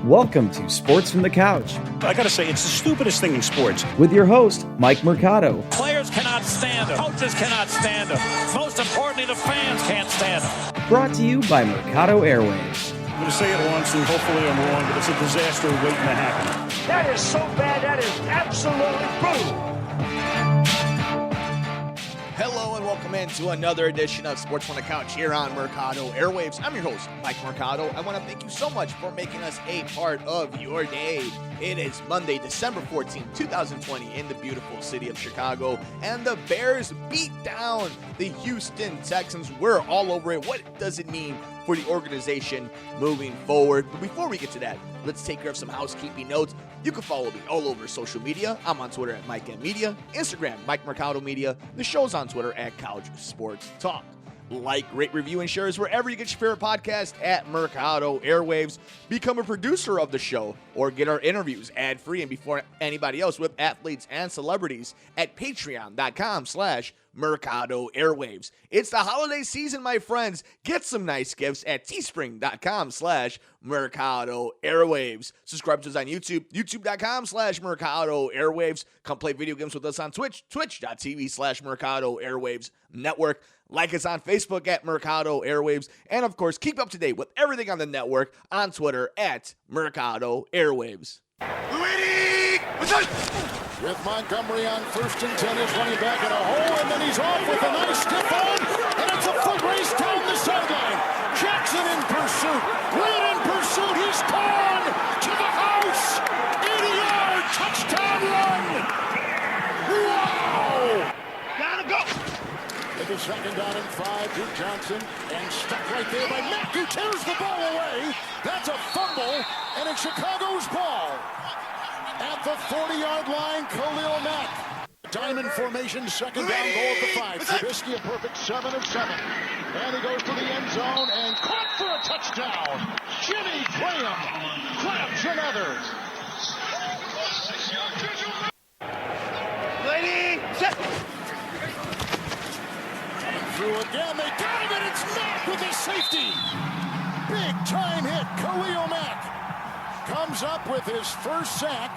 Welcome to Sports from the Couch. I gotta say, it's the stupidest thing in sports. With your host, Mike Mercado. Players cannot stand him. Coaches cannot stand him. Most importantly, the fans can't stand him. Brought to you by Mercado Airwaves. I'm gonna say it once, and hopefully I'm wrong, but it's a disaster waiting to happen. That is so bad, that is absolutely brutal. Hello and welcome into another edition of Sports from the Couch here on Mercado Airwaves. I'm your host, Mike Mercado. I want to thank you so much for making us a part of your day. It is Monday, December 14th, 2020 in the beautiful city of Chicago, and the Bears beat down the Houston Texans. We're all over it. What does it mean for the organization moving forward? But before we get to that, let's take care of some housekeeping notes. You can follow me all over social media. I'm on Twitter at Mike M Media, Instagram, Mike Mercado Media. The show's on Twitter at College Sports Talk. Like, rate, review, and shares wherever you get your favorite podcast at Mercado Airwaves. Become a producer of the show or get our interviews ad-free and before anybody else with athletes and celebrities at patreon.com/Mercado Airwaves. It's the holiday season, my friends. Get some nice gifts at teespring.com/Mercado Airwaves. Subscribe to us on YouTube, youtube.com/Mercado Airwaves. Come play video games with us on Twitch, twitch.tv/Mercado Airwaves Network. Like us on Facebook at Mercado Airwaves. And, of course, keep up to date with everything on the network on Twitter at Mercado Airwaves. With Montgomery on 1st and 10, is running back in a hole, and then he's off with a nice stiff arm, and it's a foot race down the sideline. Jackson in pursuit. Reed in pursuit. He's gone to the house. 80-yard touchdown run. Wow. Gotta go. With a second down and 5, Duke Johnson, and stuck right there by Mack, who tears the ball away. That's a fumble, and it's Chicago's ball. At the 40-yard line, Khalil Mack. Diamond formation, second down, goal at the 5. Trubisky a perfect 7 of 7. And he goes to the end zone and caught for a touchdown. Jimmy Graham grabs another. Lady, set. Through again, they got him, and it's Mack with a safety. Big time hit, Khalil Mack comes up with his first sack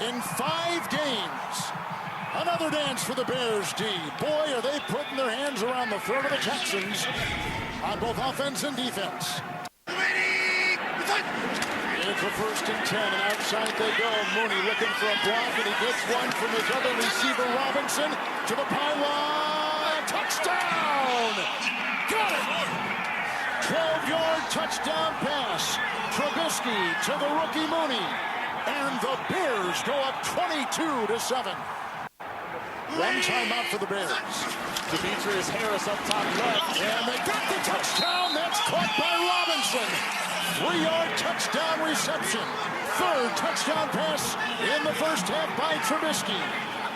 in 5 games. Another dance for the Bears D. Boy, are they putting their hands around the throat of the Texans on both offense and defense. It's a 1st and 10, and outside they go. Mooney looking for a block, and he gets one from his other receiver, Robinson, to the pylon. Touchdown! Got it! 12-yard touchdown pass. Trubisky to the rookie Mooney. And the Bears go up 22-7. One timeout for the Bears. Demetrius Harris up top left. And they got the touchdown. That's caught by Robinson. 3-yard touchdown reception. 3rd touchdown pass in the first half by Trubisky.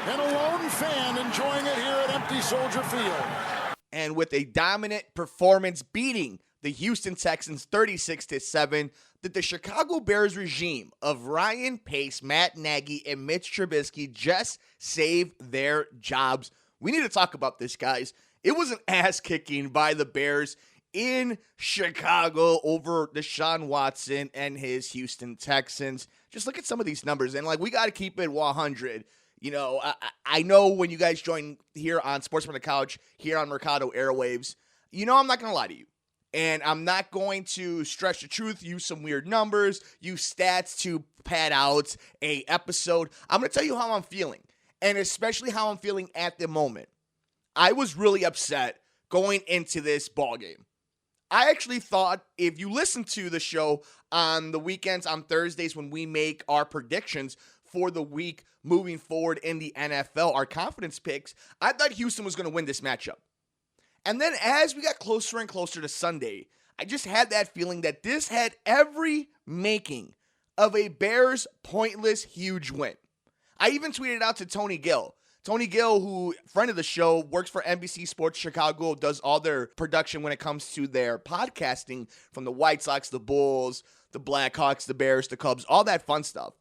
And a lone fan enjoying it here at Empty Soldier Field. And with a dominant performance beating the Houston Texans 36-7, that the Chicago Bears regime of Ryan Pace, Matt Nagy, and Mitch Trubisky just saved their jobs. We need to talk about this, guys. It was an ass-kicking by the Bears in Chicago over Deshaun Watson and his Houston Texans. Just look at some of these numbers, and we got to keep it 100. You know, I know when you guys join here on Sports from the Couch, here on Mercado Airwaves, you know I'm not going to lie to you. And I'm not going to stretch the truth, use some weird numbers, use stats to pad out a episode. I'm going to tell you how I'm feeling, and especially how I'm feeling at the moment. I was really upset going into this ballgame. I actually thought if you listen to the show on the weekends, on Thursdays, when we make our predictions for the week moving forward in the NFL, our confidence picks, I thought Houston was going to win this matchup. And then as we got closer and closer to Sunday, I just had that feeling that this had every making of a Bears pointless huge win. I even tweeted out to Tony Gill. Tony Gill, who, friend of the show, works for NBC Sports Chicago, does all their production when it comes to their podcasting from the White Sox, the Bulls, the Blackhawks, the Bears, the Cubs, all that fun stuff.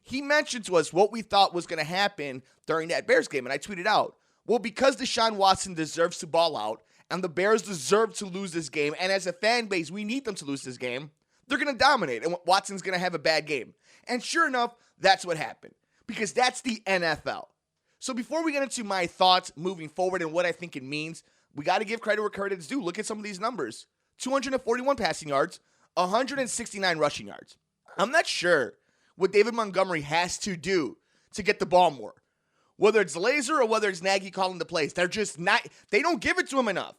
He mentioned to us what we thought was going to happen during that Bears game, and I tweeted out, well, because Deshaun Watson deserves to ball out, and the Bears deserve to lose this game, and as a fan base, we need them to lose this game, They're going to dominate, and Watson's going to have a bad game. And sure enough, that's what happened, because that's the NFL. So before we get into my thoughts moving forward and what I think it means, we got to give credit where credit is due. Look at some of these numbers. 241 passing yards, 169 rushing yards. I'm not sure what David Montgomery has to do to get the ball more. Whether it's Laser or whether it's Nagy calling the plays, they're just not, they don't give it to him enough.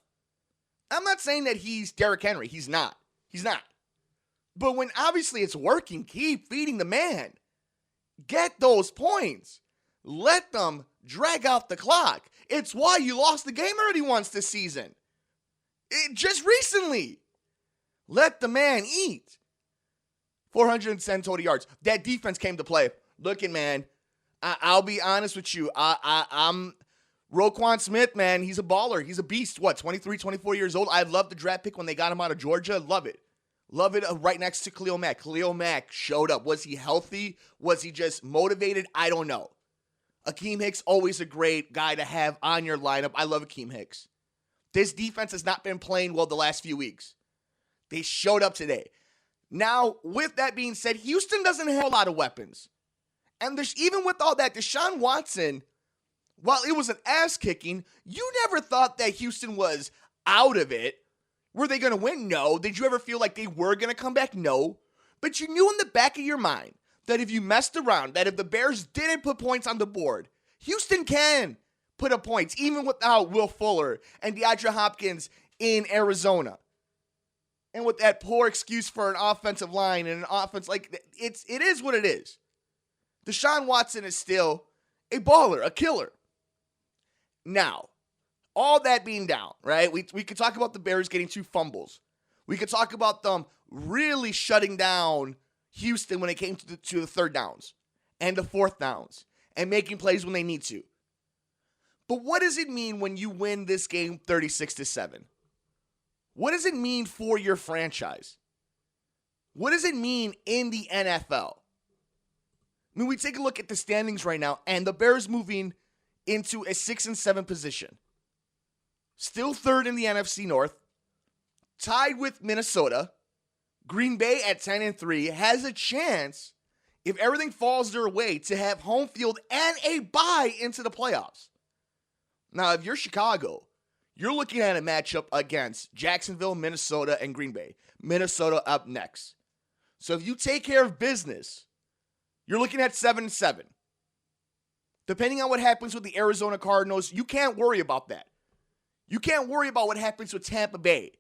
I'm not saying that he's Derrick Henry. He's not. He's not. But when obviously it's working, keep feeding the man. Get those points. Let them drag out the clock. It's why you lost the game already once this season. Just recently. Let the man eat. 410 total yards. That defense came to play. Looking, man, I'll be honest with you. I'm Roquan Smith, man. He's a baller. He's a beast. 23, 24 years old. I love the draft pick when they got him out of Georgia. Love it. Love it right next to Khalil Mack. Khalil Mack showed up. Was he healthy? Was he just motivated? I don't know. Akeem Hicks, always a great guy to have on your lineup. I love Akeem Hicks. This defense has not been playing well the last few weeks. They showed up today. Now, with that being said, Houston doesn't have a lot of weapons. And there's, even with all that, Deshaun Watson, while it was an ass-kicking, you never thought that Houston was out of it. Were they going to win? No. Did you ever feel like they were going to come back? No. But you knew in the back of your mind that if you messed around, that if the Bears didn't put points on the board, Houston can put up points, even without Will Fuller and DeAndre Hopkins in Arizona. And with that poor excuse for an offensive line and an offense, like, it is what it is. Deshaun Watson is still a baller, a killer. Now, all that being down, right? We could talk about the Bears getting 2 fumbles. We could talk about them really shutting down Houston when it came to the third downs and the fourth downs and making plays when they need to. But what does it mean when you win this game 36-7? What does it mean for your franchise? What does it mean in the NFL? I mean, we take a look at the standings right now, and the Bears moving into a 6-7 position. Still third in the NFC North, tied with Minnesota. Green Bay at 10-3 has a chance, if everything falls their way, to have home field and a bye into the playoffs. Now, if you're Chicago, you're looking at a matchup against Jacksonville, Minnesota, and Green Bay. Minnesota up next. So if you take care of business, you're looking at 7-7. Depending on what happens with the Arizona Cardinals, you can't worry about that. You can't worry about what happens with Tampa Bay.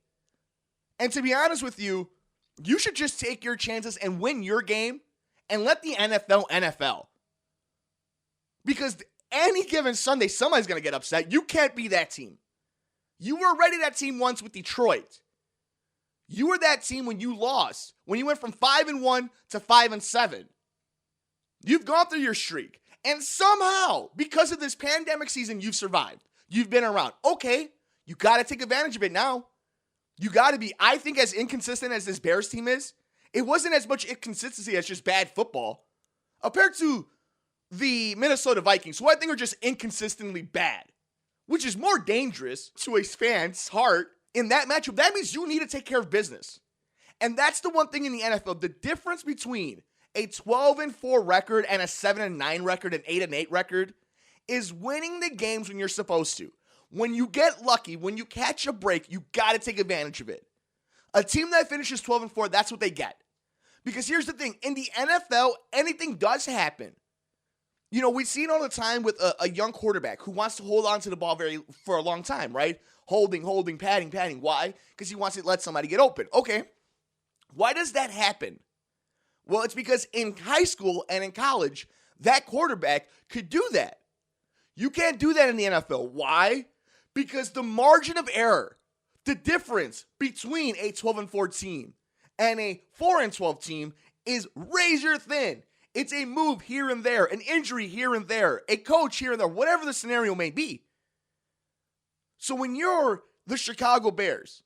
And to be honest with you, you should just take your chances and win your game and let the NFL. Because any given Sunday, somebody's going to get upset. You can't be that team. You were already that team once with Detroit. You were that team when you lost, when you went from 5-1 to 5-7. You've gone through your streak. And somehow, because of this pandemic season, you've survived. You've been around. Okay, you got to take advantage of it now. You got to be, I think, as inconsistent as this Bears team is, it wasn't as much inconsistency as just bad football. Compared to the Minnesota Vikings, who I think are just inconsistently bad, which is more dangerous to a fan's heart in that matchup. That means you need to take care of business. And that's the one thing in the NFL, the difference between a 12-4 record and a 7-9 record, an 8-8 record, is winning the games when you're supposed to. When you get lucky, when you catch a break, you got to take advantage of it. A team that finishes 12-4, that's what they get. Because here's the thing, in the NFL, anything does happen. You know, we see it all the time with a young quarterback who wants to hold on to the ball for a long time, right? Holding, padding. Why? Because he wants to let somebody get open. Okay. Why does that happen? Well, it's because in high school and in college, that quarterback could do that. You can't do that in the NFL. Why? Because the margin of error, the difference between a 12-4 team and a 4-12 team is razor thin. It's a move here and there, an injury here and there, a coach here and there, whatever the scenario may be. So when you're the Chicago Bears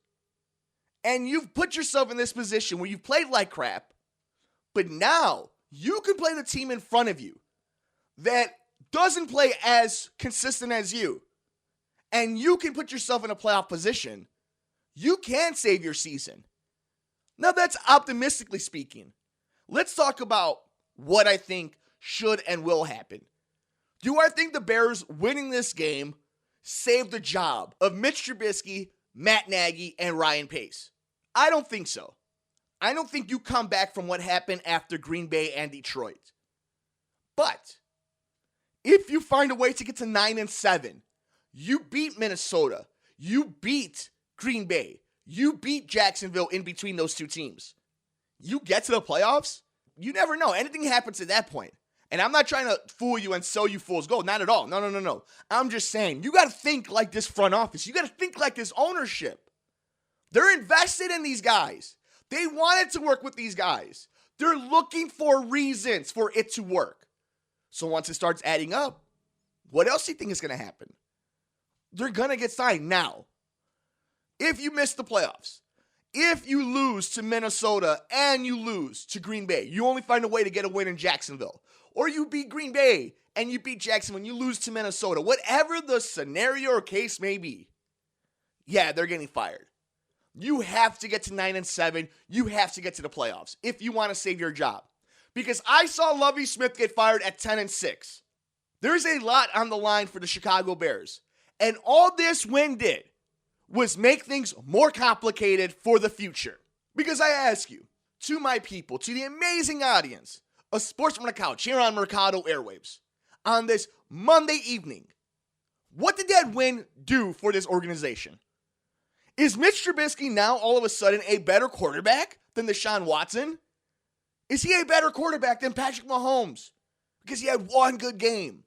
and you've put yourself in this position where you've played like crap, but now you can play the team in front of you that doesn't play as consistent as you, and you can put yourself in a playoff position, you can save your season. Now that's optimistically speaking. Let's talk about what I think should and will happen. Do I think the Bears winning this game saved the job of Mitch Trubisky, Matt Nagy, and Ryan Pace? I don't think so. I don't think you come back from what happened after Green Bay and Detroit. But if you find a way to get to 9-7, you beat Minnesota, you beat Green Bay, you beat Jacksonville in between those two teams, you get to the playoffs, you never know. Anything happens at that point. And I'm not trying to fool you and sell you fool's gold. Not at all. No. I'm just saying, you got to think like this front office. You got to think like this ownership. They're invested in these guys. They wanted to work with these guys. They're looking for reasons for it to work. So once it starts adding up, what else do you think is going to happen? They're going to get signed now. If you miss the playoffs, if you lose to Minnesota and you lose to Green Bay, you only find a way to get a win in Jacksonville. Or you beat Green Bay and you beat Jacksonville and you lose to Minnesota. Whatever the scenario or case may be, yeah, they're getting fired. You have to get to 9-7. You have to get to the playoffs if you want to save your job. Because I saw Lovie Smith get fired at 10-6. There's a lot on the line for the Chicago Bears. And all this win did was make things more complicated for the future. Because I ask you, to my people, to the amazing audience of Sports from the Couch here on Mercado Airwaves, on this Monday evening, what did that win do for this organization? Is Mitch Trubisky now all of a sudden a better quarterback than Deshaun Watson? Is he a better quarterback than Patrick Mahomes? Because he had one good game.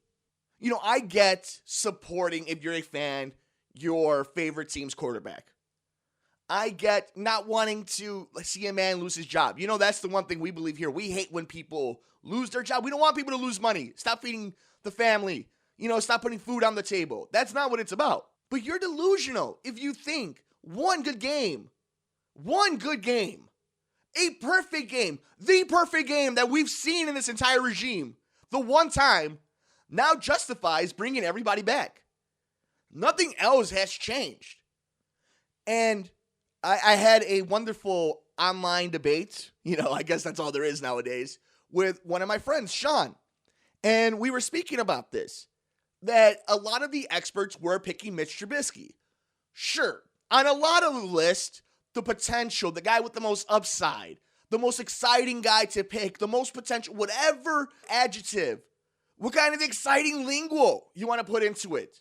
You know, I get supporting, if you're a fan, your favorite team's quarterback. I get not wanting to see a man lose his job. You know, that's the one thing we believe here. We hate when people lose their job. We don't want people to lose money. Stop feeding the family. Stop putting food on the table. That's not what it's about. But you're delusional if you think one good game, a perfect game, the perfect game that we've seen in this entire regime, the one time, now justifies bringing everybody back. Nothing else has changed. And I had a wonderful online debate, I guess that's all there is nowadays, with one of my friends, Sean. And we were speaking about this, that a lot of the experts were picking Mitch Trubisky. Sure, on a lot of the list, the potential, the guy with the most upside, the most exciting guy to pick, the most potential, whatever adjective, what kind of exciting lingo you want to put into it.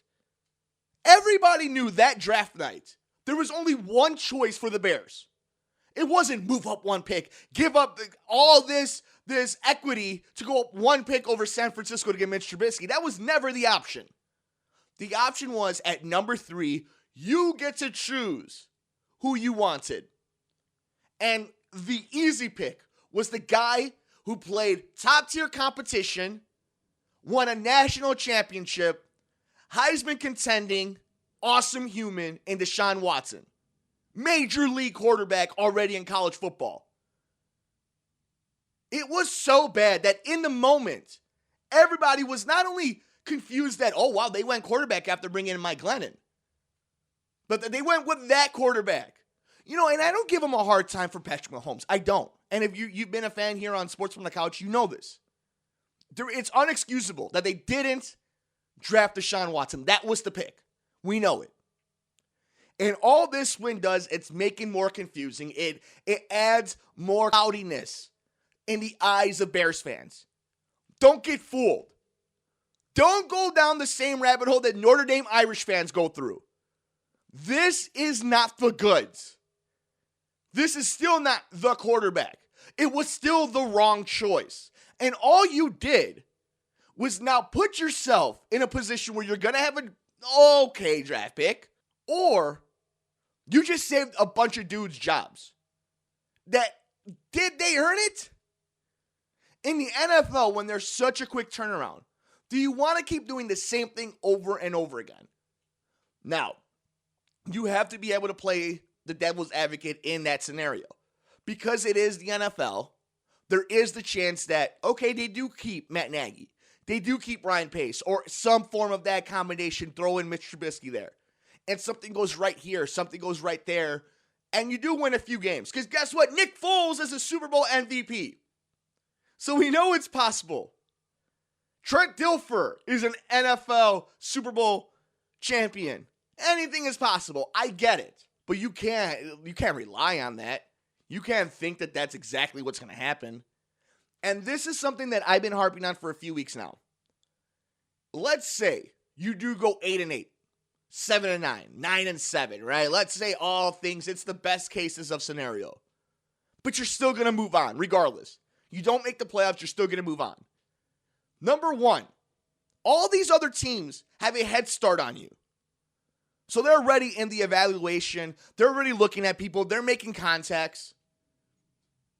Everybody knew that draft night there was only one choice for the Bears. It wasn't move up one pick, give up all this equity to go up one pick over San Francisco to get Mitch Trubisky. That was never the option. The option was at number 3, you get to choose who you wanted. And the easy pick was the guy who played top-tier competition, won a national championship, Heisman contending, awesome human, in Deshaun Watson. Major league quarterback already in college football. It was so bad that in the moment, everybody was not only confused that, oh wow, they went quarterback after bringing in Mike Glennon, but that they went with that quarterback. And I don't give him a hard time for Patrick Mahomes. I don't. And if you've been a fan here on Sports from the Couch, you know this. It's unexcusable that they didn't draft Deshaun Watson. That was the pick. We know it. And all this win does, it's making more confusing. It adds more cloudiness in the eyes of Bears fans. Don't get fooled. Don't go down the same rabbit hole that Notre Dame Irish fans go through. This is not the goods. This is still not the quarterback. It was still the wrong choice. And all you did was now put yourself in a position where you're going to have an okay draft pick, or you just saved a bunch of dudes' jobs. Did they earn it? In the NFL, when there's such a quick turnaround, do you want to keep doing the same thing over and over again? Now, you have to be able to play the devil's advocate in that scenario. Because it is the NFL, there is the chance that, okay, they do keep Matt Nagy. They do keep Ryan Pace, or some form of that combination, throw in Mitch Trubisky there. And something goes right here, something goes right there, and you do win a few games. Because guess what? Nick Foles is a Super Bowl MVP. So we know it's possible. Trent Dilfer is an NFL Super Bowl champion. Anything is possible. I get it. But you can't rely on that. You can't think that that's exactly what's going to happen. And this is something that I've been harping on for a few weeks now. Let's say you do go 8-8, 7-9, 9-7, right? Let's say all things, it's the best cases of scenario. But you're still going to move on, regardless. You don't make the playoffs, you're still going to move on. Number one, all these other teams have a head start on you. So they're already in the evaluation. They're already looking at people. They're making contacts.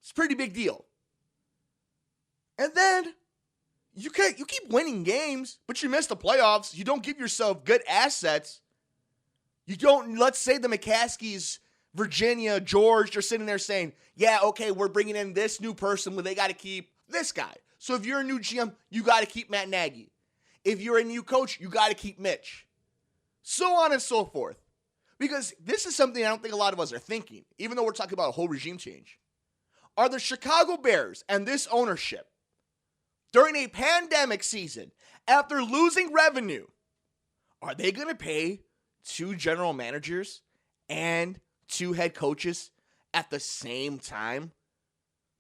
It's a pretty big deal. And then you keep winning games, but you miss the playoffs. You don't give yourself good assets. You don't, let's say the McCaskies, Virginia, George, are sitting there saying, yeah, okay, we're bringing in this new person, but they got to keep this guy. So if you're a new GM, you got to keep Matt Nagy. If you're a new coach, you got to keep Mitch. So on and so forth. Because this is something I don't think a lot of us are thinking, even though we're talking about a whole regime change. Are the Chicago Bears and this ownership, during a pandemic season, after losing revenue, are they going to pay 2 general managers and 2 head coaches at the same time?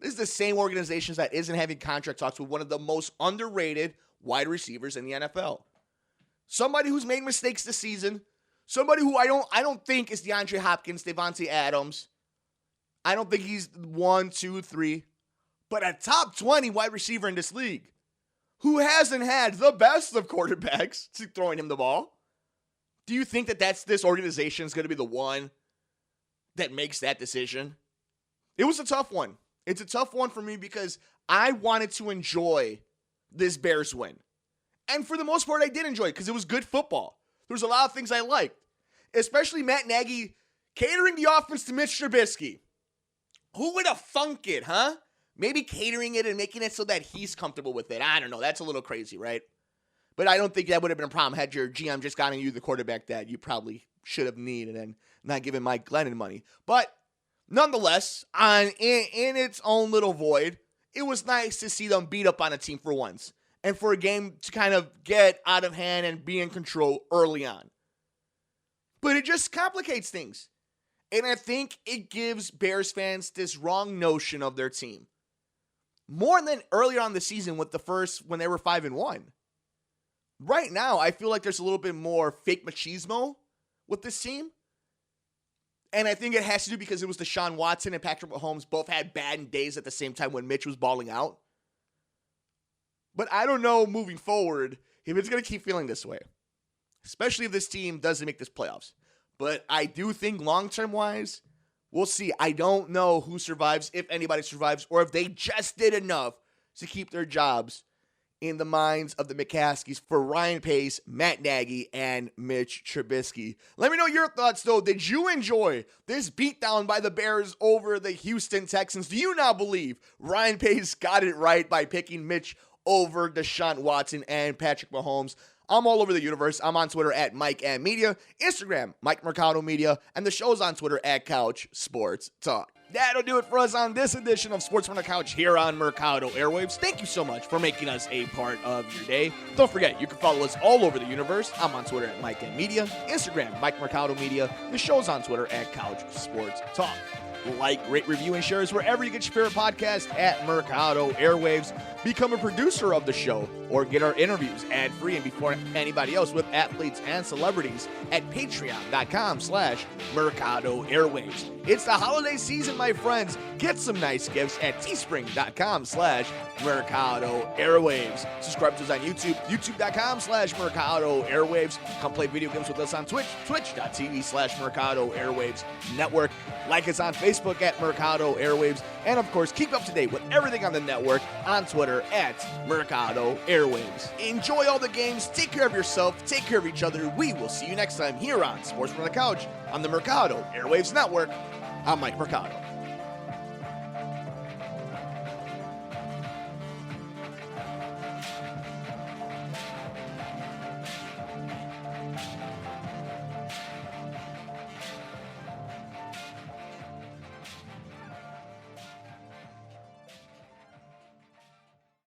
This is the same organization that isn't having contract talks with one of the most underrated wide receivers in the NFL. Somebody who's made mistakes this season. Somebody who I don't think is DeAndre Hopkins, Devontae Adams. I don't think he's 1, 2, 3. But a top 20 wide receiver in this league who hasn't had the best of quarterbacks throwing him the ball. Do you think that this organization is going to be the one that makes that decision? It was a tough one. It's a tough one for me because I wanted to enjoy this Bears win. And for the most part, I did enjoy it because it was good football. There was a lot of things I liked, especially Matt Nagy catering the offense to Mitch Trubisky. Who would have thunk it, huh? Maybe catering it and making it so that he's comfortable with it. I don't know. That's a little crazy, right? But I don't think that would have been a problem had your GM just gotten you the quarterback that you probably should have needed and not given Mike Glennon money. But nonetheless, in its own little void, it was nice to see them beat up on a team for once and for a game to kind of get out of hand and be in control early on. But it just complicates things. And I think it gives Bears fans this wrong notion of their team. More than earlier on the season with when they were 5-1. Right now, I feel like there's a little bit more fake machismo with this team. And I think it has to do because it was Deshaun Watson and Patrick Mahomes both had bad days at the same time when Mitch was balling out. But I don't know moving forward if it's going to keep feeling this way. Especially if this team doesn't make this playoffs. But I do think long-term wise, we'll see. I don't know who survives, if anybody survives, or if they just did enough to keep their jobs in the minds of the McCaskies for Ryan Pace, Matt Nagy, and Mitch Trubisky. Let me know your thoughts, though. Did you enjoy this beatdown by the Bears over the Houston Texans? Do you now believe Ryan Pace got it right by picking Mitch over Deshaun Watson and Patrick Mahomes? I'm all over the universe. I'm on Twitter at Mike and Media, Instagram, Mike Mercado Media, and the show's on Twitter at Couch Sports Talk. That'll do it for us on this edition of Sports from the Couch here on Mercado Airwaves. Thank you so much for making us a part of your day. Don't forget, you can follow us all over the universe. I'm on Twitter at Mike and Media, Instagram, Mike Mercado Media. The show's on Twitter at Couch Sports Talk. Like, rate, review, and share us wherever you get your favorite podcast at Mercado Airwaves. Become a producer of the show or get our interviews ad-free and before anybody else with athletes and celebrities at patreon.com/Mercado Airwaves. It's the holiday season, my friends. Get some nice gifts at teespring.com/Mercado Airwaves. Subscribe to us on YouTube, youtube.com/Mercado Airwaves. Come play video games with us on Twitch, twitch.tv/Mercado Airwaves Network. Like us on Facebook at Mercado Airwaves. And of course, keep up to date with everything on the network on Twitter at Mercado Airwaves. Enjoy all the games. Take care of yourself. Take care of each other. We will see you next time here on Sports from the Couch on the Mercado Airwaves Network. I'm Mike Mercado.